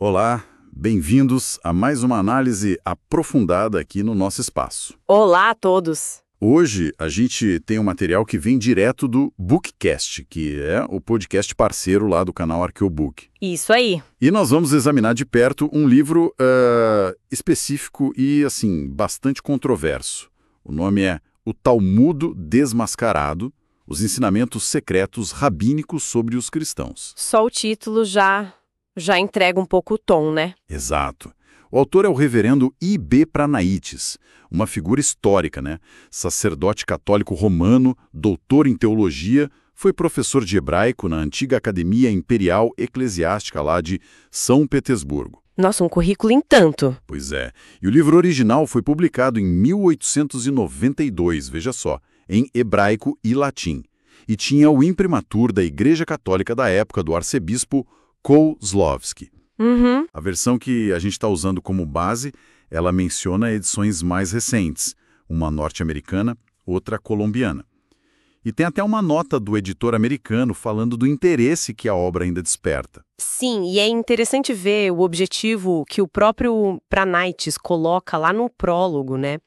Olá, bem-vindos a mais uma análise aprofundada aqui no nosso espaço. Olá a todos! Hoje a gente tem um material que vem direto do Bookcast, que é o podcast parceiro lá do canal Arqueobook. Isso aí. E nós vamos examinar de perto um livro específico e, assim, bastante controverso. O nome é O Talmudo Desmascarado, os ensinamentos secretos rabínicos sobre os cristãos. Só o título já entrega um pouco o tom, né? Exato. O autor é o reverendo I.B. Pranaitis, uma figura histórica, né? Sacerdote católico romano, doutor em teologia, foi professor de hebraico na antiga Academia Imperial Eclesiástica lá de São Petersburgo. Nossa, um currículo em tanto. Pois é. E o livro original foi publicado em 1892, veja só, em hebraico e latim. E tinha o imprimatur da Igreja Católica da época do arcebispo Kozlowski. Uhum. A versão que a gente está usando como base, ela menciona edições mais recentes, uma norte-americana, outra colombiana. E tem até uma nota do editor americano falando do interesse que a obra ainda desperta. Sim, e é interessante ver o objetivo que o próprio Pranaitis coloca lá no prólogo, né?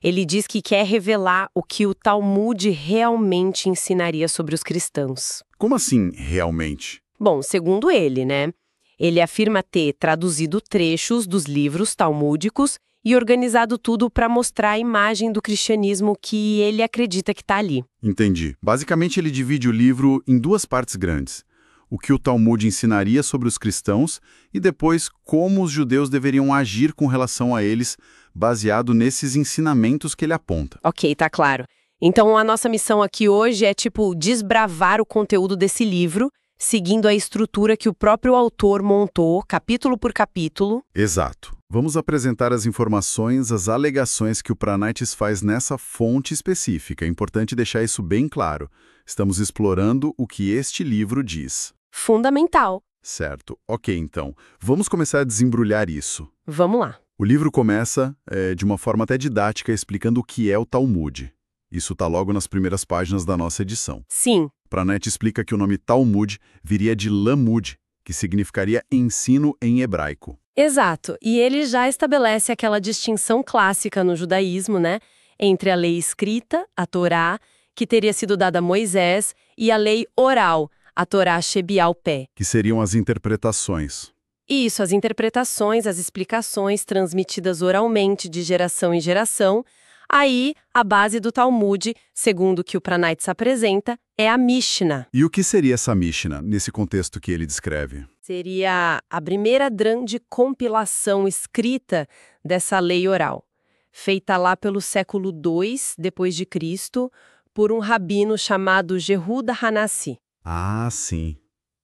Ele diz que quer revelar o que o Talmud realmente ensinaria sobre os cristãos. Como assim, realmente? Bom, segundo ele, né? Ele afirma ter traduzido trechos dos livros talmúdicos e organizado tudo para mostrar a imagem do cristianismo que ele acredita que está ali. Entendi. Basicamente, ele divide o livro em duas partes grandes. O que o Talmud ensinaria sobre os cristãos e depois como os judeus deveriam agir com relação a eles, baseado nesses ensinamentos que ele aponta. Ok, tá claro. Então a nossa missão aqui hoje é desbravar o conteúdo desse livro, seguindo a estrutura que o próprio autor montou, capítulo por capítulo. Exato. Vamos apresentar as informações, as alegações que o Pranaitis faz nessa fonte específica. É importante deixar isso bem claro. Estamos explorando o que este livro diz. Fundamental. Certo. Ok, então. Vamos começar a desembrulhar isso. Vamos lá. O livro começa de uma forma até didática, explicando o que é o Talmud. Isso está logo nas primeiras páginas da nossa edição. Sim. Pranaitis explica que o nome Talmud viria de Lamud, que significaria ensino em hebraico. Exato. E ele já estabelece aquela distinção clássica no judaísmo, né? Entre a lei escrita, a Torá, que teria sido dada a Moisés, e a lei oral, a Torá Shebial Pé. Que seriam as interpretações. Isso, as interpretações, as explicações transmitidas oralmente de geração em geração. Aí, a base do Talmud, segundo o que o Pranaitis apresenta, é a Mishnah. E o que seria essa Mishnah, nesse contexto que ele descreve? Seria a primeira grande compilação escrita dessa lei oral, feita lá pelo século II depois de Cristo, por um rabino chamado Yehuda Hanassi. Ah, sim.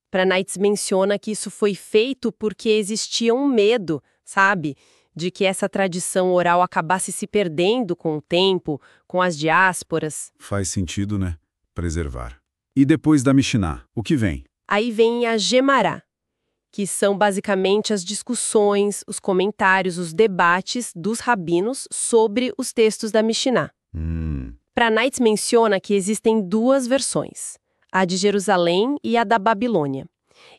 Pranaitis menciona que isso foi feito porque existia um medo, sabe, de que essa tradição oral acabasse se perdendo com o tempo, com as diásporas. Faz sentido, né? Preservar. E depois da Mishnah, o que vem? Aí vem a Gemará, que são basicamente as discussões, os comentários, os debates dos rabinos sobre os textos da Mishnah. Pranaitis menciona que existem duas versões, a de Jerusalém e a da Babilônia.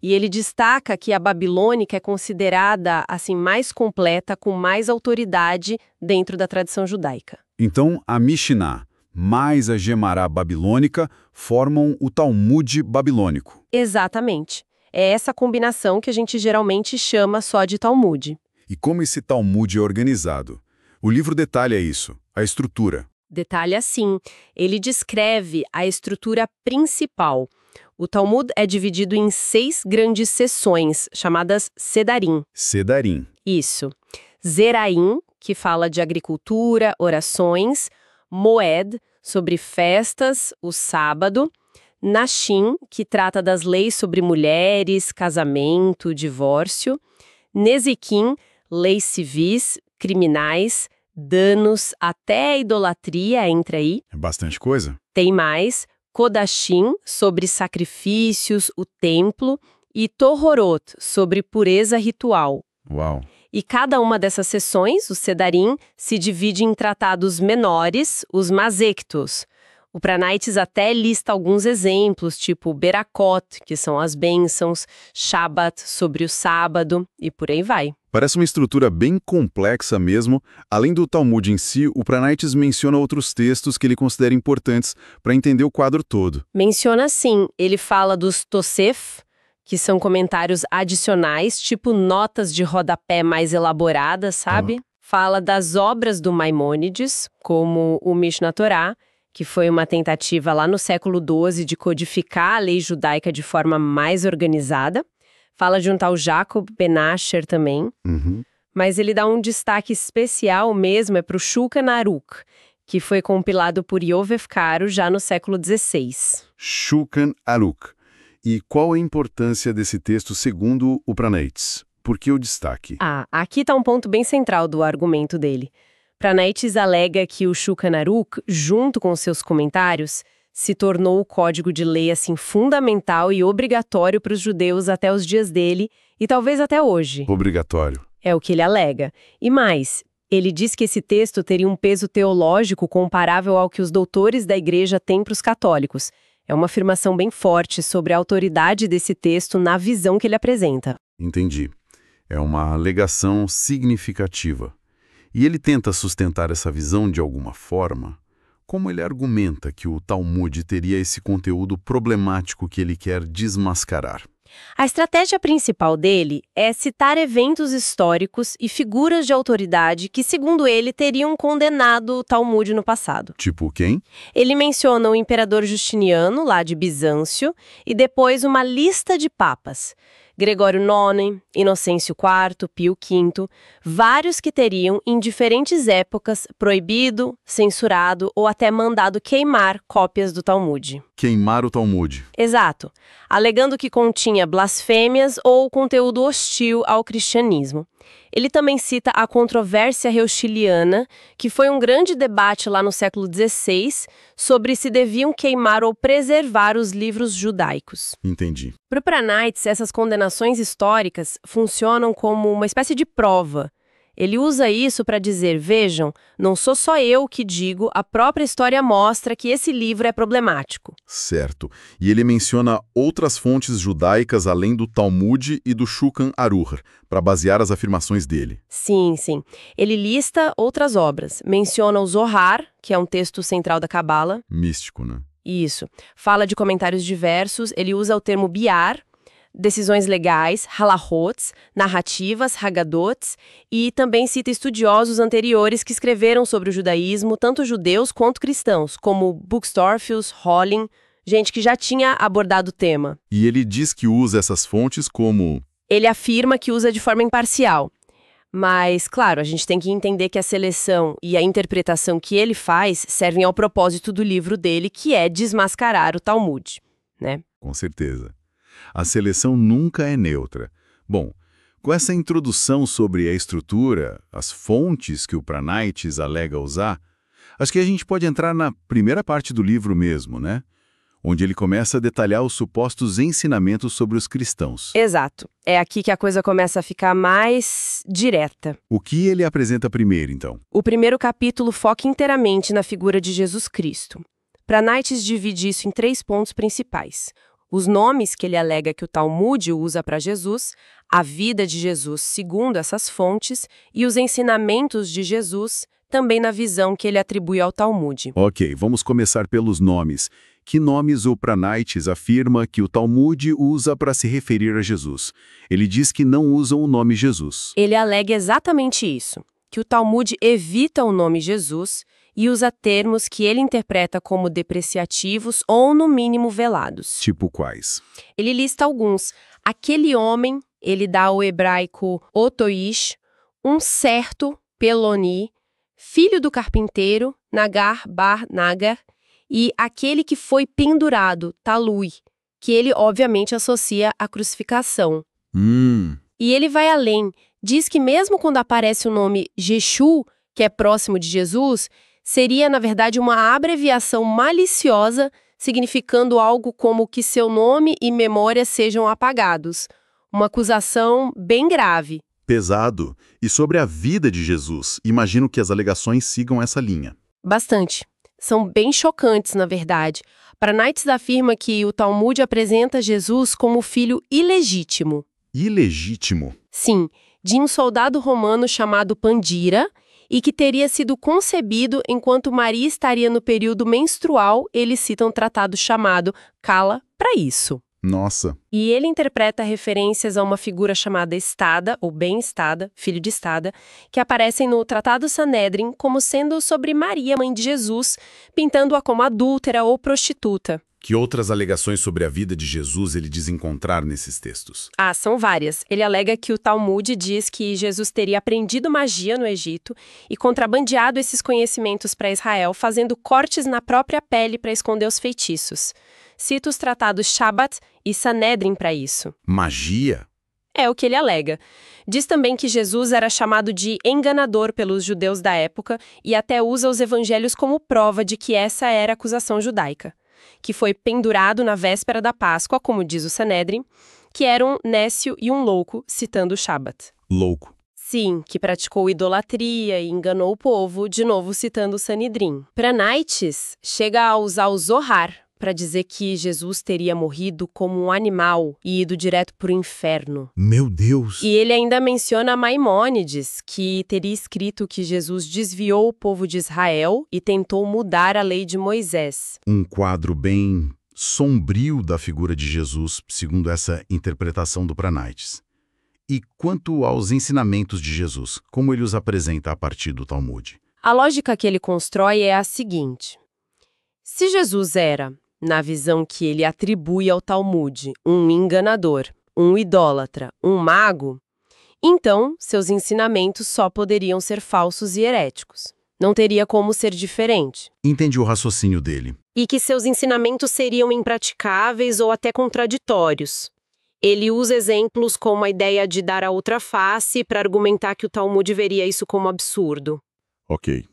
E ele destaca que a babilônica é considerada, assim, mais completa, com mais autoridade dentro da tradição judaica. Então, a Mishnah mais a Gemará babilônica formam o Talmud babilônico. Exatamente. É essa combinação que a gente geralmente chama só de Talmud. E como esse Talmud é organizado? O livro detalha isso, a estrutura. Detalha sim. Ele descreve a estrutura principal. O Talmud é dividido em 6 grandes seções, chamadas Sedarim. Sedarim. Isso. Zeraim, que fala de agricultura, orações. Moed, sobre festas, o sábado. Nashim, que trata das leis sobre mulheres, casamento, divórcio. Nezikim, leis civis, criminais, danos, até a idolatria entra aí. É bastante coisa. Tem mais. Kodashim, sobre sacrifícios, o templo, e Tohorot, sobre pureza ritual. Uau! E cada uma dessas seções, o Sedarim, se divide em tratados menores, os Masectos, O Pranaites até lista alguns exemplos, tipo Berakot, que são as bênçãos, Shabbat, sobre o sábado, e por aí vai. Parece uma estrutura bem complexa mesmo. Além do Talmud em si, o Pranaites menciona outros textos que ele considera importantes para entender o quadro todo. Menciona sim, ele fala dos Tosef, que são comentários adicionais, tipo notas de rodapé mais elaboradas, sabe? Fala das obras do Maimônides, como o Mishnah Torá, que foi uma tentativa lá no século XII de codificar a lei judaica de forma mais organizada. Fala de um tal Jacob Ben Asher também. Mas ele dá um destaque especial mesmo para o Shulchan Aruch, que foi compilado por Yovev Karo já no século XVI. Shulchan Aruch. E qual a importância desse texto segundo o Pranaites? Por que o destaque? Aqui está um ponto bem central do argumento dele. Pranaites alega que o Shulchan Aruch, junto com seus comentários, se tornou o código de lei assim fundamental e obrigatório para os judeus até os dias dele e talvez até hoje. Obrigatório. É o que ele alega. E mais, ele diz que esse texto teria um peso teológico comparável ao que os doutores da igreja têm para os católicos. É uma afirmação bem forte sobre a autoridade desse texto na visão que ele apresenta. Entendi. É uma alegação significativa. E ele tenta sustentar essa visão de alguma forma? Como ele argumenta que o Talmud teria esse conteúdo problemático que ele quer desmascarar? A estratégia principal dele é citar eventos históricos e figuras de autoridade que, segundo ele, teriam condenado o Talmud no passado. Tipo quem? Ele menciona o imperador Justiniano, lá de Bizâncio, e depois uma lista de papas. Gregório IX, Inocêncio IV, Pio V, vários que teriam, em diferentes épocas, proibido, censurado ou até mandado queimar cópias do Talmud. Queimar o Talmud. Exato, alegando que continha blasfêmias ou conteúdo hostil ao cristianismo. Ele também cita a controvérsia reuschiliana, que foi um grande debate lá no século XVI sobre se deviam queimar ou preservar os livros judaicos. Entendi. Para o Pranaites, essas condenações históricas funcionam como uma espécie de prova. Ele usa isso para dizer, vejam, não sou só eu que digo, a própria história mostra que esse livro é problemático. Certo. E ele menciona outras fontes judaicas além do Talmud e do Shulchan Aruch, para basear as afirmações dele. Sim, sim. Ele lista outras obras. Menciona o Zohar, que é um texto central da Cabala. Místico, né? Isso. Fala de comentários diversos. Ele usa o termo biar, decisões legais, halahots, narrativas, haggadots, e também cita estudiosos anteriores que escreveram sobre o judaísmo, tanto judeus quanto cristãos, como Buxtorfius, Holling, gente que já tinha abordado o tema. E ele diz que usa essas fontes como... Ele afirma que usa de forma imparcial. Mas, claro, a gente tem que entender que a seleção e a interpretação que ele faz servem ao propósito do livro dele, que é desmascarar o Talmud, né? Com certeza. A seleção nunca é neutra. Bom, com essa introdução sobre a estrutura, as fontes que o Pranaites alega usar, acho que a gente pode entrar na primeira parte do livro mesmo, né? Onde ele começa a detalhar os supostos ensinamentos sobre os cristãos. Exato. É aqui que a coisa começa a ficar mais direta. O que ele apresenta primeiro, então? O primeiro capítulo foca inteiramente na figura de Jesus Cristo. Pranaites divide isso em 3 pontos principais. Os nomes que ele alega que o Talmud usa para Jesus, a vida de Jesus segundo essas fontes e os ensinamentos de Jesus, também na visão que ele atribui ao Talmud. Ok, vamos começar pelos nomes. Que nomes o Pranaites afirma que o Talmud usa para se referir a Jesus? Ele diz que não usam o nome Jesus. Ele alega exatamente isso, que o Talmud evita o nome Jesus e usa termos que ele interpreta como depreciativos ou, no mínimo, velados. Tipo quais? Ele lista alguns. Aquele homem, ele dá ao hebraico otoish, um certo Peloni, filho do carpinteiro, Nagar bar Nagar, e aquele que foi pendurado, Talui, que ele obviamente associa à crucificação. E ele vai além, diz que mesmo quando aparece o nome Jeshu, que é próximo de Jesus, seria na verdade uma abreviação maliciosa, significando algo como que seu nome e memória sejam apagados. Uma acusação bem grave. Pesado. E sobre a vida de Jesus, imagino que as alegações sigam essa linha. Bastante. São bem chocantes, na verdade. Pranaites afirma que o Talmud apresenta Jesus como filho ilegítimo. Ilegítimo? Sim, de um soldado romano chamado Pandira, e que teria sido concebido enquanto Maria estaria no período menstrual. Ele cita um tratado chamado Kala para isso. Nossa. E ele interpreta referências a uma figura chamada Estada, ou bem-estada, filho de Estada, que aparecem no Tratado Sanedrin como sendo sobre Maria, mãe de Jesus, pintando-a como adúltera ou prostituta. Que outras alegações sobre a vida de Jesus ele diz encontrar nesses textos? Ah, são várias. Ele alega que o Talmud diz que Jesus teria aprendido magia no Egito e contrabandeado esses conhecimentos para Israel, fazendo cortes na própria pele para esconder os feitiços. Cita os tratados Shabat e Sanedrin para isso. Magia? É o que ele alega. Diz também que Jesus era chamado de enganador pelos judeus da época e até usa os evangelhos como prova de que essa era a acusação judaica. Que foi pendurado na véspera da Páscoa, como diz o Sanedrin, que era um nécio e um louco, citando o Shabat. Louco. Sim, que praticou idolatria e enganou o povo, de novo citando o Sanedrin. Pranaites chega a usar o Zohar para dizer que Jesus teria morrido como um animal e ido direto para o inferno. Meu Deus! E ele ainda menciona Maimônides, que teria escrito que Jesus desviou o povo de Israel e tentou mudar a lei de Moisés. Um quadro bem sombrio da figura de Jesus, segundo essa interpretação do Pranaites. E quanto aos ensinamentos de Jesus, como ele os apresenta a partir do Talmud? A lógica que ele constrói é a seguinte: se Jesus era, na visão que ele atribui ao Talmud, um enganador, um idólatra, um mago, então seus ensinamentos só poderiam ser falsos e heréticos. Não teria como ser diferente. Entendi o raciocínio dele. E que seus ensinamentos seriam impraticáveis ou até contraditórios. Ele usa exemplos como a ideia de dar a outra face para argumentar que o Talmud veria isso como absurdo. Ok.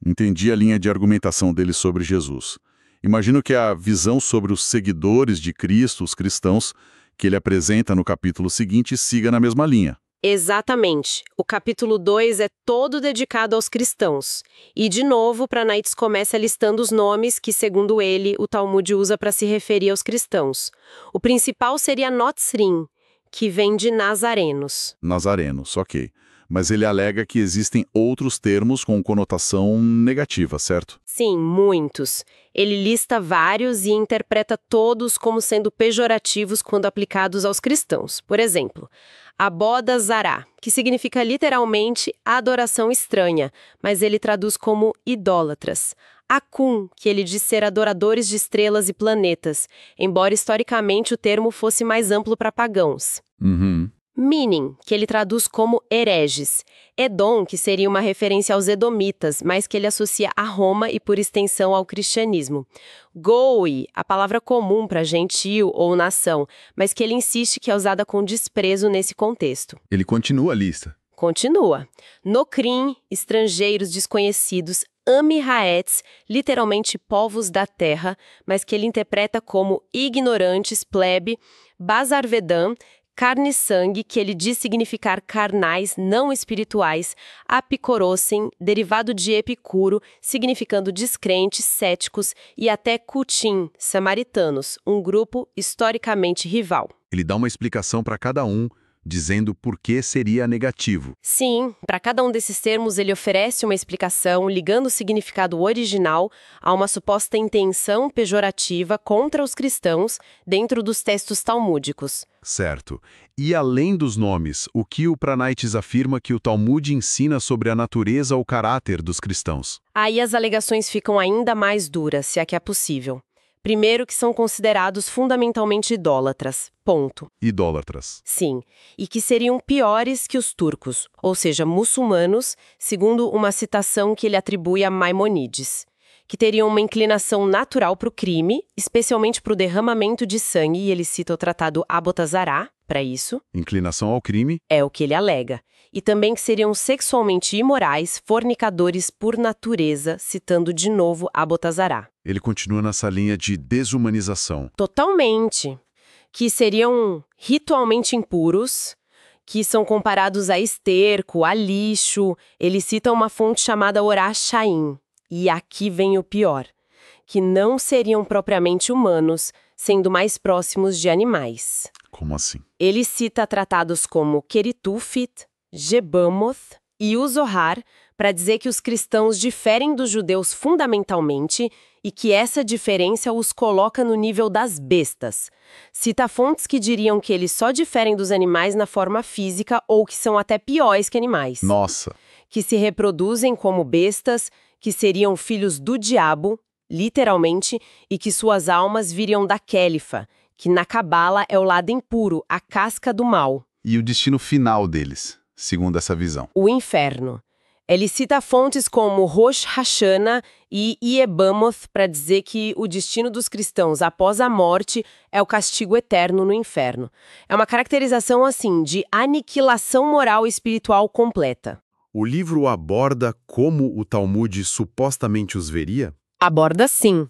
Entendi a linha de argumentação dele sobre Jesus. Imagino que a visão sobre os seguidores de Cristo, os cristãos, que ele apresenta no capítulo seguinte, siga na mesma linha. Exatamente. O capítulo 2 é todo dedicado aos cristãos. E, de novo, Pranaites começa listando os nomes que, segundo ele, o Talmud usa para se referir aos cristãos. O principal seria Notzrim, que vem de nazarenos. Nazarenos, ok. Mas ele alega que existem outros termos com conotação negativa, certo? Sim, muitos. Ele lista vários e interpreta todos como sendo pejorativos quando aplicados aos cristãos. Por exemplo, Aboda Zará, que significa literalmente adoração estranha, mas ele traduz como idólatras. Akum, que ele diz ser adoradores de estrelas e planetas, embora historicamente o termo fosse mais amplo para pagãos. Minim, que ele traduz como hereges. Edom, que seria uma referência aos edomitas, mas que ele associa a Roma e, por extensão, ao cristianismo. Goi, a palavra comum para gentil ou nação, mas que ele insiste que é usada com desprezo nesse contexto. Ele continua a lista. Continua. Nocrim, estrangeiros desconhecidos. Amihaetz, literalmente povos da terra, mas que ele interpreta como ignorantes, plebe. Bazarvedam, carne e sangue, que ele diz significar carnais, não espirituais. Apicorossem, derivado de Epicuro, significando descrentes, céticos. E até Cutim, samaritanos, um grupo historicamente rival. Ele dá uma explicação para cada um, dizendo por que seria negativo. Sim, para cada um desses termos ele oferece uma explicação ligando o significado original a uma suposta intenção pejorativa contra os cristãos dentro dos textos talmúdicos. Certo. E além dos nomes, o que o Pranaites afirma que o Talmud ensina sobre a natureza ou caráter dos cristãos? Aí as alegações ficam ainda mais duras, se é que é possível. Primeiro, que são considerados fundamentalmente idólatras. Ponto. Idólatras. Sim, e que seriam piores que os turcos, ou seja, muçulmanos, segundo uma citação que ele atribui a Maimonides, que teriam uma inclinação natural para o crime, especialmente para o derramamento de sangue, e ele cita o tratado Abotazará para isso. Inclinação ao crime. É o que ele alega. E também que seriam sexualmente imorais, fornicadores por natureza, citando de novo Abotazará. Ele continua nessa linha de desumanização. Totalmente. Que seriam ritualmente impuros, que são comparados a esterco, a lixo. Ele cita uma fonte chamada Orá Shaim. E aqui vem o pior. que não seriam propriamente humanos, sendo mais próximos de animais. Como assim? Ele cita tratados como Keritufit, Jebamoth e o Zohar para dizer que os cristãos diferem dos judeus fundamentalmente e que essa diferença os coloca no nível das bestas. Cita fontes que diriam que eles só diferem dos animais na forma física ou que são até piores que animais. Nossa! Que se reproduzem como bestas, que seriam filhos do diabo, literalmente, e que suas almas viriam da Kélifa, que na Cabala é o lado impuro, a casca do mal. E o destino final deles, segundo essa visão? O inferno. Ele cita fontes como Rosh Hashanah e Iebamoth para dizer que o destino dos cristãos após a morte é o castigo eterno no inferno. É uma caracterização, assim, de aniquilação moral e espiritual completa. O livro aborda como o Talmud supostamente os veria? Aborda sim.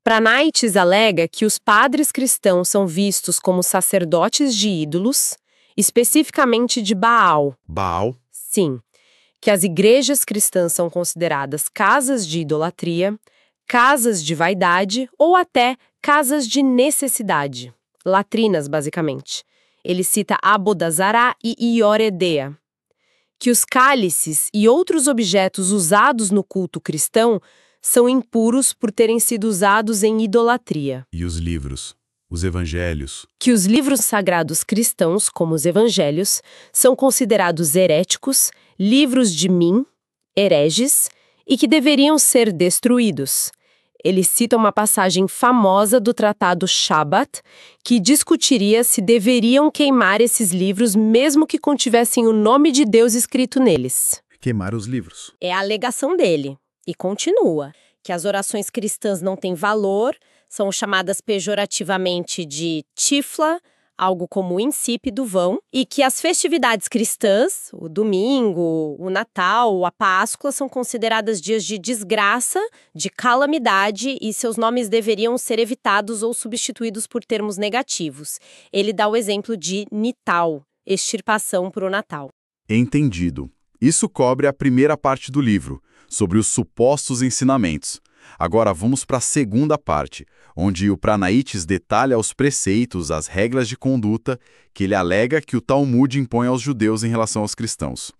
Pranaites alega que os padres cristãos são vistos como sacerdotes de ídolos, especificamente de Baal. Baal? Sim. Que as igrejas cristãs são consideradas casas de idolatria, casas de vaidade ou até casas de necessidade. Latrinas, basicamente. Ele cita Abodazará e Ioredea. Que os cálices e outros objetos usados no culto cristão são impuros por terem sido usados em idolatria. E os livros? Os evangelhos? Que os livros sagrados cristãos, como os evangelhos, são considerados heréticos, livros de mim, hereges, e que deveriam ser destruídos. Ele cita uma passagem famosa do Tratado Shabat, que discutiria se deveriam queimar esses livros mesmo que contivessem o nome de Deus escrito neles. Queimar os livros. É a alegação dele. E continua, que as orações cristãs não têm valor, são chamadas pejorativamente de tifla, algo como insípido, vão, e que as festividades cristãs, o domingo, o Natal, a Páscoa, são consideradas dias de desgraça, de calamidade, e seus nomes deveriam ser evitados ou substituídos por termos negativos. Ele dá o exemplo de Nital, extirpação para o Natal. Entendido. Isso cobre a primeira parte do livro, sobre os supostos ensinamentos. Agora vamos para a segunda parte, onde o Pranaites detalha os preceitos, as regras de conduta que ele alega que o Talmud impõe aos judeus em relação aos cristãos.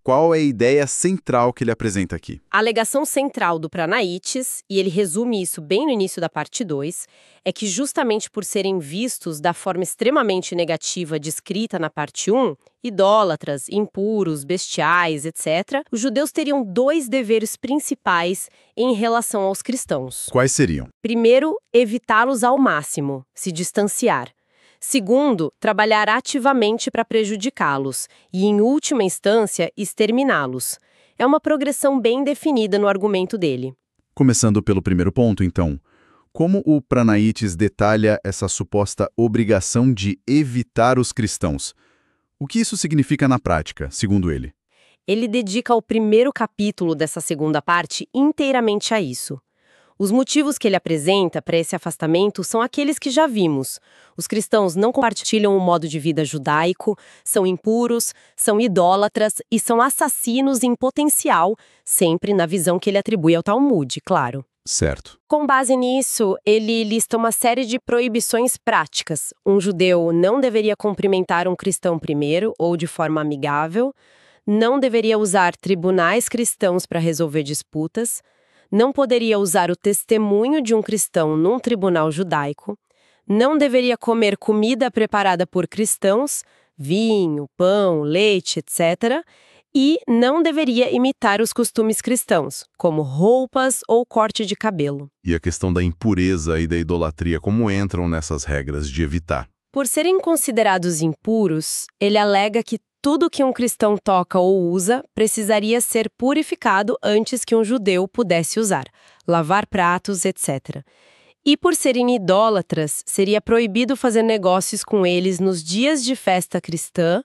Qual é a ideia central que ele apresenta aqui? A alegação central do Pranaites, e ele resume isso bem no início da parte 2, é que justamente por serem vistos da forma extremamente negativa descrita na parte 1, idólatras, impuros, bestiais, etc., os judeus teriam 2 deveres principais em relação aos cristãos. Quais seriam? Primeiro, evitá-los ao máximo, se distanciar. Segundo, trabalhar ativamente para prejudicá-los e, em última instância, exterminá-los. É uma progressão bem definida no argumento dele. Começando pelo primeiro ponto, então. Como o Pranaites detalha essa suposta obrigação de evitar os cristãos? O que isso significa na prática, segundo ele? Ele dedica o primeiro capítulo dessa segunda parte inteiramente a isso. Os motivos que ele apresenta para esse afastamento são aqueles que já vimos. Os cristãos não compartilham o modo de vida judaico, são impuros, são idólatras e são assassinos em potencial, sempre na visão que ele atribui ao Talmud, claro. Certo. Com base nisso, ele lista uma série de proibições práticas. Um judeu não deveria cumprimentar um cristão primeiro ou de forma amigável, não deveria usar tribunais cristãos para resolver disputas, não poderia usar o testemunho de um cristão num tribunal judaico, não deveria comer comida preparada por cristãos, vinho, pão, leite, etc., e não deveria imitar os costumes cristãos, como roupas ou corte de cabelo. E a questão da impureza e da idolatria, como entram nessas regras de evitar? Por serem considerados impuros, ele alega que tudo que um cristão toca ou usa precisaria ser purificado antes que um judeu pudesse usar, lavar pratos, etc. E por serem idólatras, seria proibido fazer negócios com eles nos dias de festa cristã,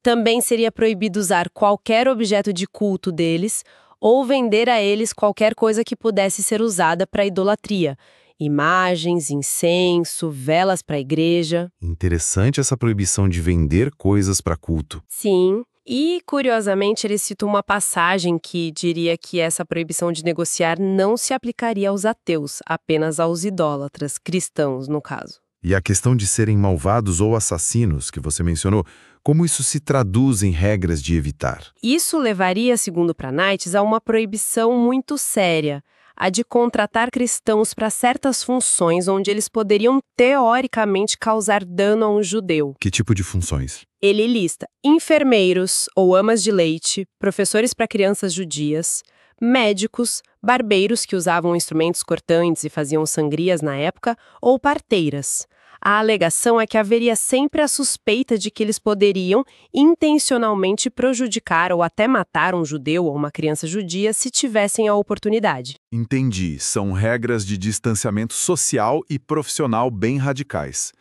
também seria proibido usar qualquer objeto de culto deles ou vender a eles qualquer coisa que pudesse ser usada para idolatria, imagens, incenso, velas para a igreja. Interessante essa proibição de vender coisas para culto. Sim, E, curiosamente, ele cita uma passagem que diria que essa proibição de negociar não se aplicaria aos ateus, apenas aos idólatras, cristãos, no caso. E a questão de serem malvados ou assassinos, que você mencionou, como isso se traduz em regras de evitar? Isso levaria, segundo Pranaitis, a uma proibição muito séria, a de contratar cristãos para certas funções onde eles poderiam, teoricamente, causar dano a um judeu. Que tipo de funções? Ele lista enfermeiros ou amas de leite, professores para crianças judias, médicos, barbeiros que usavam instrumentos cortantes e faziam sangrias na época, ou parteiras. A alegação é que haveria sempre a suspeita de que eles poderiam intencionalmente prejudicar ou até matar um judeu ou uma criança judia se tivessem a oportunidade. Entendi. São regras de distanciamento social e profissional bem radicais.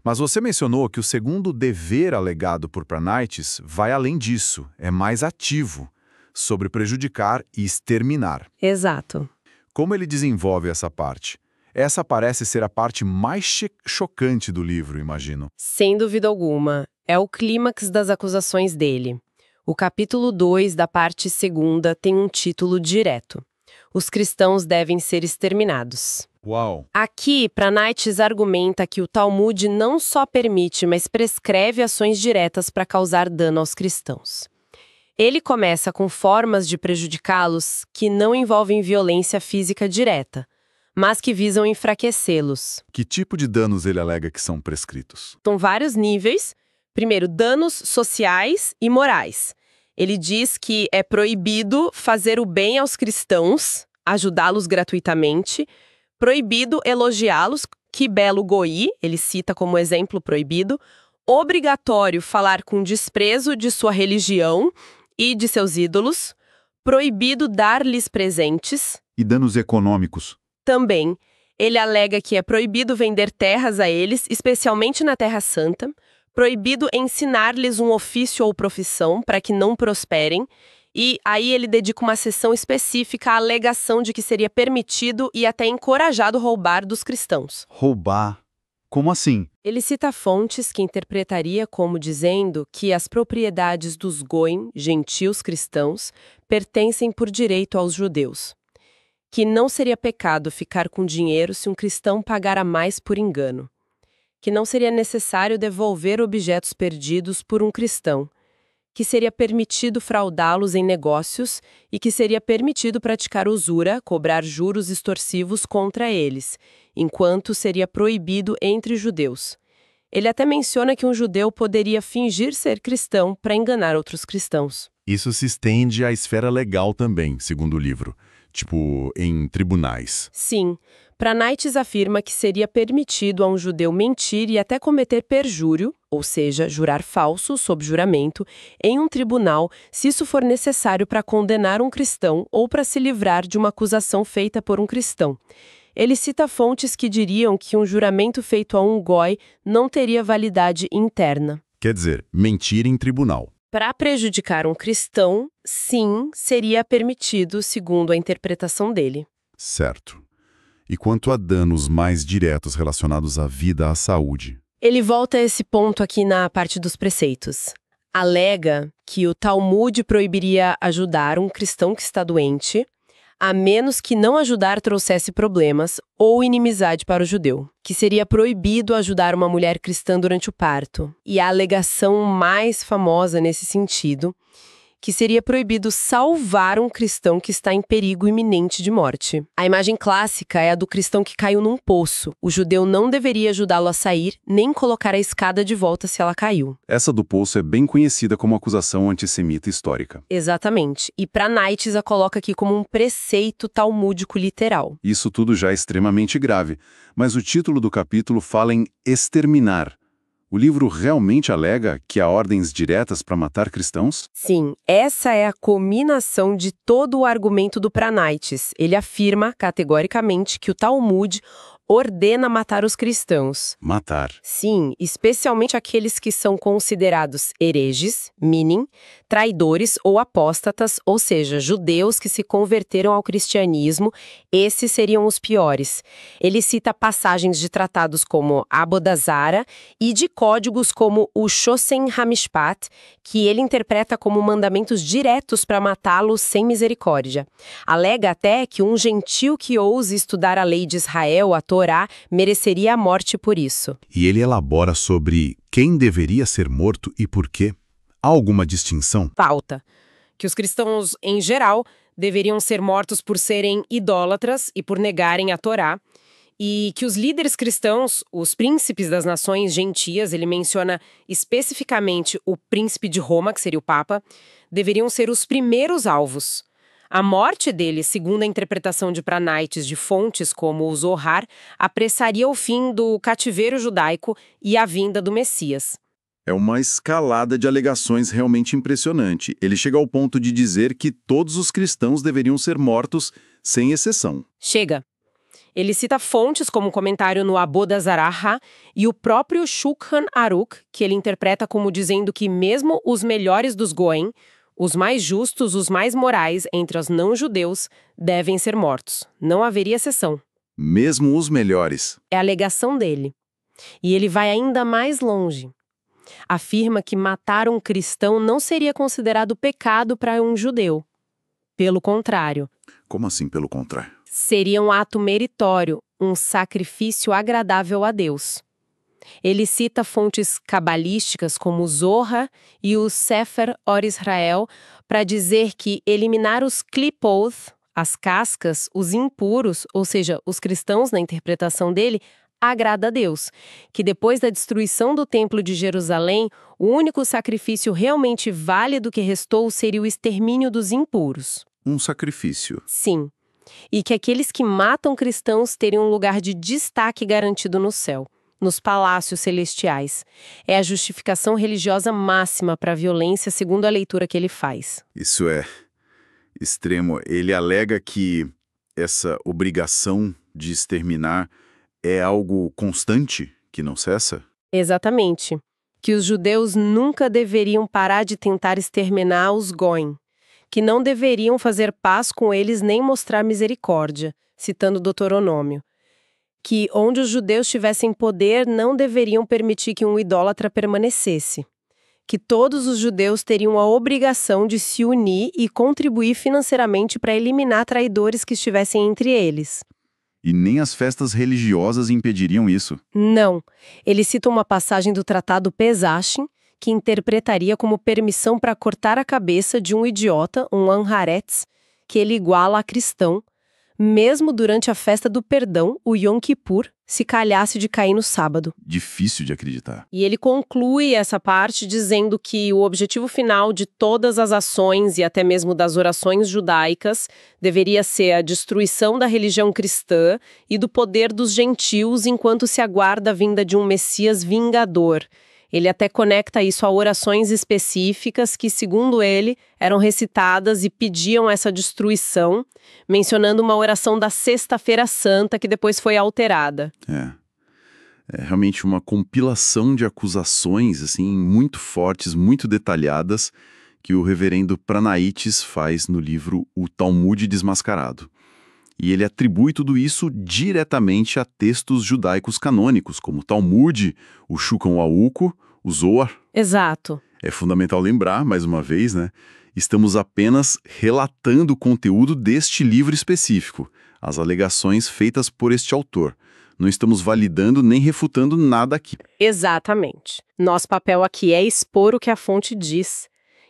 Mas você mencionou que o segundo dever alegado por Pranaitis vai além disso, é mais ativo, sobre prejudicar e exterminar. Exato. Como ele desenvolve essa parte? Essa parece ser a parte mais chocante do livro, imagino. Sem dúvida alguma, é o clímax das acusações dele. O capítulo 2 da parte 2ª tem um título direto: Os cristãos devem ser exterminados. Uau! Aqui, Pranaitis argumenta que o Talmud não só permite, mas prescreve ações diretas para causar dano aos cristãos. Ele começa com formas de prejudicá-los que não envolvem violência física direta, mas que visam enfraquecê-los. Que tipo de danos ele alega que são prescritos? São vários níveis. Primeiro, danos sociais e morais. Ele diz que é proibido fazer o bem aos cristãos, ajudá-los gratuitamente, proibido elogiá-los, que belo goi, ele cita como exemplo proibido, obrigatório falar com desprezo de sua religião e de seus ídolos, proibido dar-lhes presentes. E danos econômicos? Também, ele alega que é proibido vender terras a eles, especialmente na Terra Santa, proibido ensinar-lhes um ofício ou profissão para que não prosperem, e aí ele dedica uma seção específica à alegação de que seria permitido e até encorajado roubar dos cristãos. Roubar? Como assim? Ele cita fontes que interpretaria como dizendo que as propriedades dos goim, gentios cristãos, pertencem por direito aos judeus. Que não seria pecado ficar com dinheiro se um cristão pagara mais por engano. Que não seria necessário devolver objetos perdidos por um cristão. Que seria permitido fraudá-los em negócios e que seria permitido praticar usura, cobrar juros extorsivos contra eles, enquanto seria proibido entre judeus. Ele até menciona que um judeu poderia fingir ser cristão para enganar outros cristãos. Isso se estende à esfera legal também, segundo o livro. Tipo, em tribunais. Sim. Pranaitis afirma que seria permitido a um judeu mentir e até cometer perjúrio, ou seja, jurar falso sob juramento, em um tribunal, se isso for necessário para condenar um cristão ou para se livrar de uma acusação feita por um cristão. Ele cita fontes que diriam que um juramento feito a um goi não teria validade interna. Quer dizer, mentir em tribunal. Para prejudicar um cristão, sim, seria permitido, segundo a interpretação dele. Certo. E quanto a danos mais diretos relacionados à vida, à saúde? Ele volta a esse ponto aqui na parte dos preceitos. Alega que o Talmud proibiria ajudar um cristão que está doente, a menos que não ajudar trouxesse problemas ou inimizade para o judeu, que seria proibido ajudar uma mulher cristã durante o parto. E a alegação mais famosa nesse sentido, que seria proibido salvar um cristão que está em perigo iminente de morte. A imagem clássica é a do cristão que caiu num poço. O judeu não deveria ajudá-lo a sair, nem colocar a escada de volta se ela caiu. Essa do poço é bem conhecida como acusação antissemita histórica. Exatamente. E Pranaitis a coloca aqui como um preceito talmúdico literal. Isso tudo já é extremamente grave, mas o título do capítulo fala em exterminar. O livro realmente alega que há ordens diretas para matar cristãos? Sim, essa é a culminação de todo o argumento do Pranaitis. Ele afirma, categoricamente, que o Talmud ordena matar os cristãos. Matar. Sim, especialmente aqueles que são considerados hereges, meaning, traidores ou apóstatas, ou seja, judeus que se converteram ao cristianismo, esses seriam os piores. Ele cita passagens de tratados como Avodah Zarah e de códigos como o Shosen HaMishpat, que ele interpreta como mandamentos diretos para matá-los sem misericórdia. Alega até que um gentil que ouse estudar a lei de Israel, a Torá, mereceria a morte por isso. E ele elabora sobre quem deveria ser morto e por quê. Há alguma distinção? Falta. Que os cristãos, em geral, deveriam ser mortos por serem idólatras e por negarem a Torá, e que os líderes cristãos, os príncipes das nações gentias, ele menciona especificamente o príncipe de Roma, que seria o Papa, deveriam ser os primeiros alvos. A morte dele, segundo a interpretação de Pranaites de fontes como o Zohar, apressaria o fim do cativeiro judaico e a vinda do Messias. É uma escalada de alegações realmente impressionante. Ele chega ao ponto de dizer que todos os cristãos deveriam ser mortos, sem exceção. Chega. Ele cita fontes como um comentário no Avodah Zarah e o próprio Shulchan Aruch, que ele interpreta como dizendo que mesmo os melhores dos Goem, os mais justos, os mais morais entre os não-judeus, devem ser mortos. Não haveria exceção. Mesmo os melhores. É a alegação dele. E ele vai ainda mais longe. Afirma que matar um cristão não seria considerado pecado para um judeu. Pelo contrário. Como assim, pelo contrário? Seria um ato meritório, um sacrifício agradável a Deus. Ele cita fontes cabalísticas como o Zohar e o Sefer Or Israel para dizer que eliminar os klipoth, as cascas, os impuros, ou seja, os cristãos na interpretação dele, agrada a Deus, que depois da destruição do Templo de Jerusalém, o único sacrifício realmente válido que restou seria o extermínio dos impuros. Um sacrifício. Sim. E que aqueles que matam cristãos teriam um lugar de destaque garantido no céu, nos palácios celestiais. É a justificação religiosa máxima para a violência segundo a leitura que ele faz. Isso é extremo. Ele alega que essa obrigação de exterminar é algo constante, que não cessa? Exatamente. Que os judeus nunca deveriam parar de tentar exterminar os Goim, que não deveriam fazer paz com eles nem mostrar misericórdia, citando o Deuteronômio. Que onde os judeus tivessem poder não deveriam permitir que um idólatra permanecesse. Que todos os judeus teriam a obrigação de se unir e contribuir financeiramente para eliminar traidores que estivessem entre eles. E nem as festas religiosas impediriam isso. Não. Ele cita uma passagem do Tratado Pesachim, que interpretaria como permissão para cortar a cabeça de um idiota, um anharetz, que ele iguala a cristão, mesmo durante a festa do perdão, o Yom Kippur, se calhasse de cair no sábado. Difícil de acreditar. E ele conclui essa parte dizendo que o objetivo final de todas as ações e até mesmo das orações judaicas deveria ser a destruição da religião cristã e do poder dos gentios enquanto se aguarda a vinda de um Messias vingador. Ele até conecta isso a orações específicas que, segundo ele, eram recitadas e pediam essa destruição, mencionando uma oração da Sexta-feira Santa que depois foi alterada. É realmente uma compilação de acusações assim, muito fortes, muito detalhadas, que o reverendo Pranaites faz no livro O Talmud Desmascarado. E ele atribui tudo isso diretamente a textos judaicos canônicos, como o Talmud, o Shulchan Aruch, o Zohar. Exato. É fundamental lembrar, mais uma vez, né? Estamos apenas relatando o conteúdo deste livro específico, as alegações feitas por este autor. Não estamos validando nem refutando nada aqui. Exatamente. Nosso papel aqui é expor o que a fonte diz.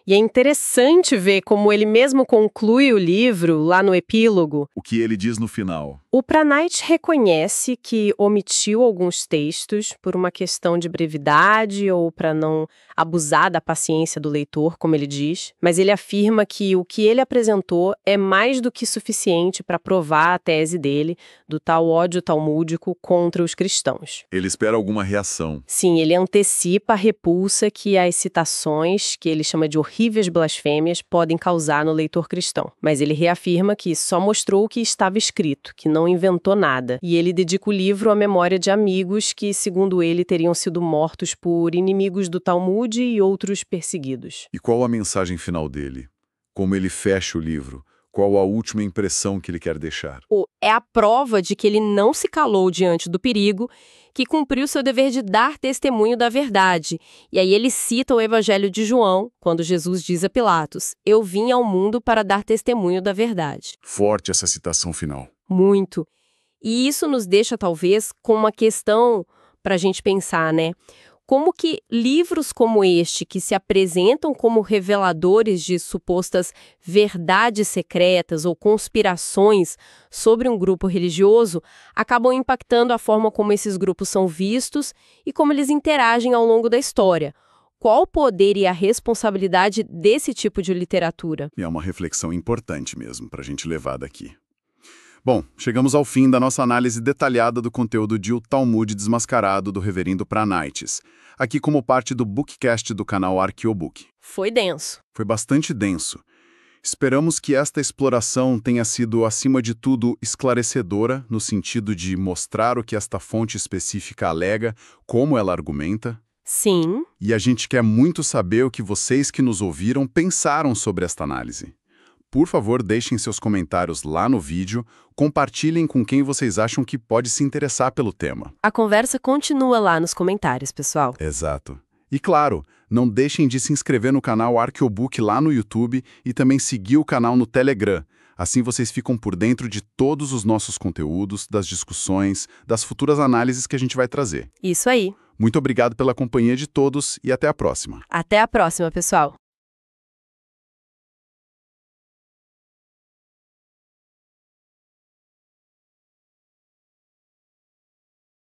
E é interessante ver como ele mesmo conclui o livro, lá no epílogo. O que ele diz no final? O Pranait reconhece que omitiu alguns textos por uma questão de brevidade ou para não abusar da paciência do leitor, como ele diz, mas ele afirma que o que ele apresentou é mais do que suficiente para provar a tese dele do tal ódio talmúdico contra os cristãos. Ele espera alguma reação. Sim, ele antecipa a repulsa que as citações, que ele chama de horríveis blasfêmias, podem causar no leitor cristão, mas ele reafirma que só mostrou o que estava escrito, que não não inventou nada. E ele dedica o livro à memória de amigos que, segundo ele, teriam sido mortos por inimigos do Talmud e outros perseguidos. E qual a mensagem final dele? Como ele fecha o livro? Qual a última impressão que ele quer deixar? É a prova de que ele não se calou diante do perigo, que cumpriu seu dever de dar testemunho da verdade. E aí ele cita o Evangelho de João, quando Jesus diz a Pilatos: "Eu vim ao mundo para dar testemunho da verdade." Forte essa citação final. Muito. E isso nos deixa, talvez, com uma questão para a gente pensar, né? Como que livros como este, que se apresentam como reveladores de supostas verdades secretas ou conspirações sobre um grupo religioso, acabam impactando a forma como esses grupos são vistos e como eles interagem ao longo da história. Qual o poder e a responsabilidade desse tipo de literatura? E é uma reflexão importante mesmo para a gente levar daqui. Bom, chegamos ao fim da nossa análise detalhada do conteúdo de O Talmud Desmascarado, do Reverendo Pranaitis, aqui como parte do Bookcast do canal Arqueobook. Foi denso. Foi bastante denso. Esperamos que esta exploração tenha sido, acima de tudo, esclarecedora, no sentido de mostrar o que esta fonte específica alega, como ela argumenta. Sim. E a gente quer muito saber o que vocês que nos ouviram pensaram sobre esta análise. Por favor, deixem seus comentários lá no vídeo, compartilhem com quem vocês acham que pode se interessar pelo tema. A conversa continua lá nos comentários, pessoal. Exato. E claro, não deixem de se inscrever no canal Arqueobook lá no YouTube e também seguir o canal no Telegram. Assim vocês ficam por dentro de todos os nossos conteúdos, das discussões, das futuras análises que a gente vai trazer. Isso aí. Muito obrigado pela companhia de todos e até a próxima. Até a próxima, pessoal.